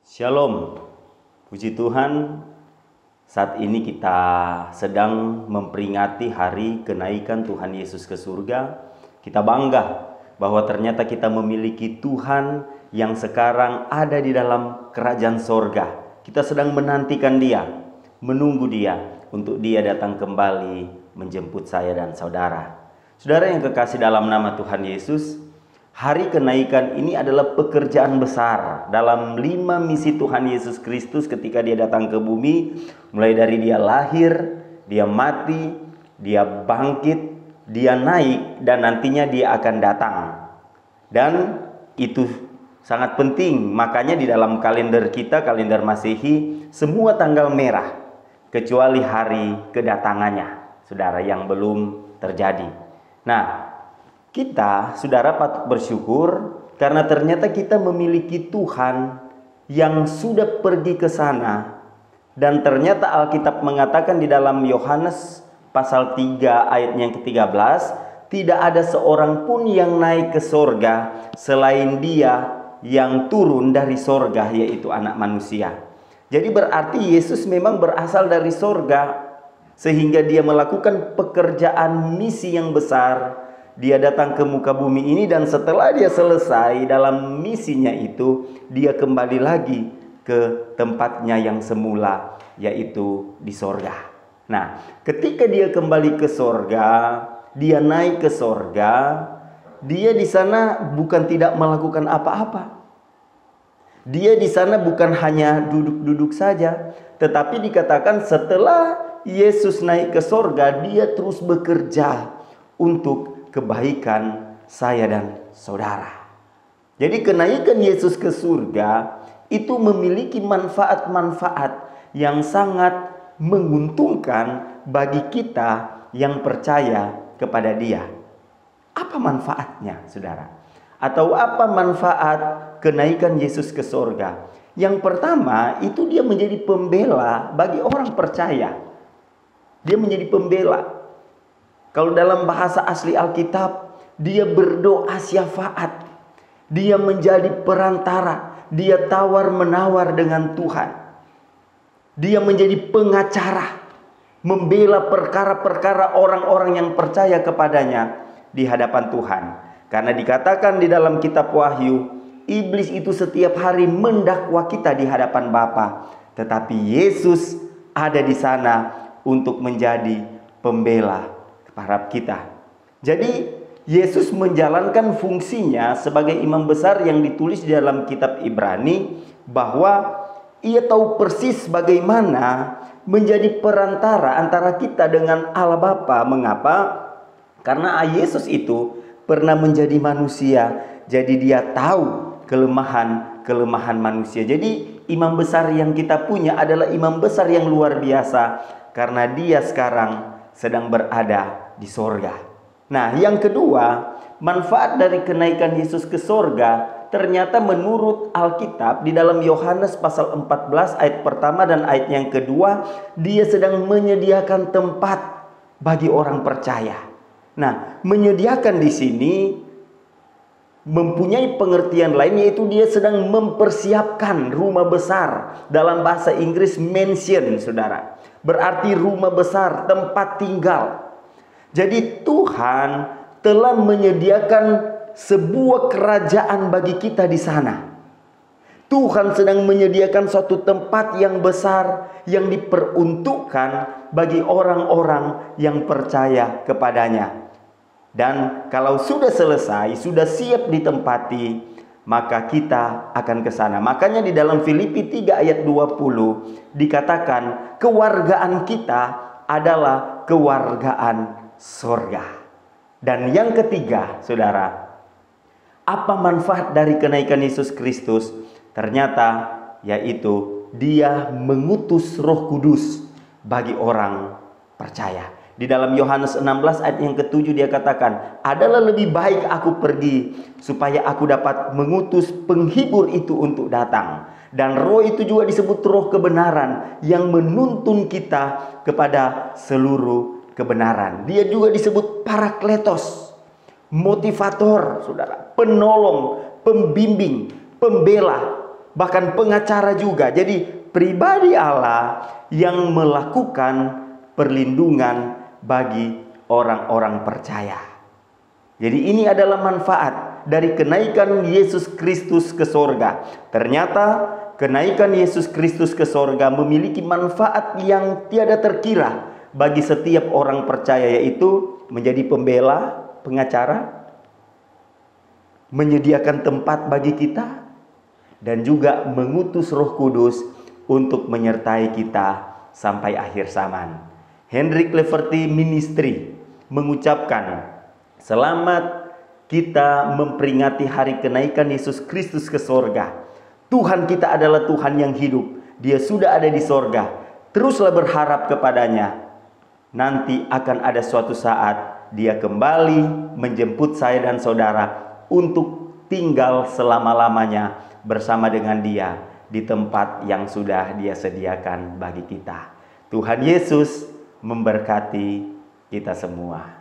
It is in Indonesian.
Shalom, puji Tuhan. Saat ini kita sedang memperingati hari kenaikan Tuhan Yesus ke surga. Kita bangga bahwa ternyata kita memiliki Tuhan yang sekarang ada di dalam kerajaan sorga. Kita sedang menantikan Dia, menunggu Dia untuk Dia datang kembali menjemput saya dan saudara. Saudara yang kekasih dalam nama Tuhan Yesus, hari kenaikan ini adalah pekerjaan besar dalam 5 misi Tuhan Yesus Kristus ketika Dia datang ke bumi. Mulai dari Dia lahir, Dia mati, Dia bangkit, Dia naik, dan nantinya Dia akan datang. Dan itu sangat penting. Makanya di dalam kalender kita, kalender Masehi, semua tanggal merah kecuali hari kedatangannya, saudara, yang belum terjadi. Nah, kita, saudara, patut bersyukur karena ternyata kita memiliki Tuhan yang sudah pergi ke sana. Dan ternyata Alkitab mengatakan di dalam Yohanes pasal 3 ayatnya yang ke-13, tidak ada seorang pun yang naik ke sorga selain Dia yang turun dari sorga, yaitu Anak Manusia. Jadi berarti Yesus memang berasal dari sorga, sehingga Dia melakukan pekerjaan misi yang besar. Dia datang ke muka bumi ini, dan setelah Dia selesai dalam misinya itu, Dia kembali lagi ke tempatnya yang semula, yaitu di sorga. Nah, ketika Dia kembali ke sorga, Dia naik ke sorga, Dia di sana bukan tidak melakukan apa-apa. Dia di sana bukan hanya duduk-duduk saja, tetapi dikatakan setelah Yesus naik ke sorga, Dia terus bekerja untuk kebaikan saya dan saudara. Jadi kenaikan Yesus ke surga itu memiliki manfaat-manfaat yang sangat menguntungkan bagi kita yang percaya kepada Dia. Apa manfaatnya, saudara? Atau apa manfaat kenaikan Yesus ke surga? Yang pertama, itu Dia menjadi pembela bagi orang percaya. Dia menjadi pembela. Kalau dalam bahasa asli Alkitab, Dia berdoa syafaat. Dia menjadi perantara. Dia tawar-menawar dengan Tuhan. Dia menjadi pengacara, membela perkara-perkara orang-orang yang percaya kepadanya di hadapan Tuhan. Karena dikatakan di dalam kitab Wahyu, iblis itu setiap hari mendakwa kita di hadapan Bapa, tetapi Yesus ada di sana untuk menjadi pembela harap kita. Jadi Yesus menjalankan fungsinya sebagai imam besar yang ditulis di dalam kitab Ibrani, bahwa Ia tahu persis bagaimana menjadi perantara antara kita dengan Allah Bapa. Mengapa? Karena Yesus itu pernah menjadi manusia, jadi Dia tahu kelemahan manusia. Jadi imam besar yang kita punya adalah imam besar yang luar biasa, karena Dia sekarang sedang berada di sorga. Nah, yang kedua, manfaat dari kenaikan Yesus ke sorga, ternyata menurut Alkitab di dalam Yohanes pasal 14 ayat pertama dan ayat yang kedua, Dia sedang menyediakan tempat bagi orang percaya. Nah, menyediakan di sini mempunyai pengertian lain, yaitu Dia sedang mempersiapkan rumah besar. Dalam bahasa Inggris mansion, saudara, berarti rumah besar, tempat tinggal. Jadi Tuhan telah menyediakan sebuah kerajaan bagi kita di sana. Tuhan sedang menyediakan suatu tempat yang besar yang diperuntukkan bagi orang-orang yang percaya kepadanya. Dan kalau sudah selesai, sudah siap ditempati, maka kita akan ke sana. Makanya di dalam Filipi 3 ayat 20 dikatakan kewargaan kita adalah kewargaan sorga. Dan yang ketiga, saudara, apa manfaat dari kenaikan Yesus Kristus? Ternyata yaitu Dia mengutus Roh Kudus bagi orang percaya. Di dalam Yohanes 16 ayat yang ke-7 Dia katakan, adalah lebih baik aku pergi supaya aku dapat mengutus penghibur itu untuk datang. Dan Roh itu juga disebut Roh kebenaran yang menuntun kita kepada seluruh kebenaran. Dia juga disebut Parakletos, motivator, saudara, penolong, pembimbing, pembela bahkan pengacara juga. Jadi pribadi Allah yang melakukan perlindungan bagi orang-orang percaya. Jadi ini adalah manfaat dari kenaikan Yesus Kristus ke sorga. Ternyata kenaikan Yesus Kristus ke sorga memiliki manfaat yang tiada terkira bagi setiap orang percaya, yaitu menjadi pembela, pengacara, menyediakan tempat bagi kita, dan juga mengutus Roh Kudus untuk menyertai kita sampai akhir zaman. Hendrik Leverty Ministry mengucapkan, selamat kita memperingati hari kenaikan Yesus Kristus ke sorga. Tuhan kita adalah Tuhan yang hidup. Dia sudah ada di sorga. Teruslah berharap kepadanya. Nanti akan ada suatu saat Dia kembali menjemput saya dan saudara untuk tinggal selama-lamanya bersama dengan Dia di tempat yang sudah Dia sediakan bagi kita. Tuhan Yesus memberkati kita semua.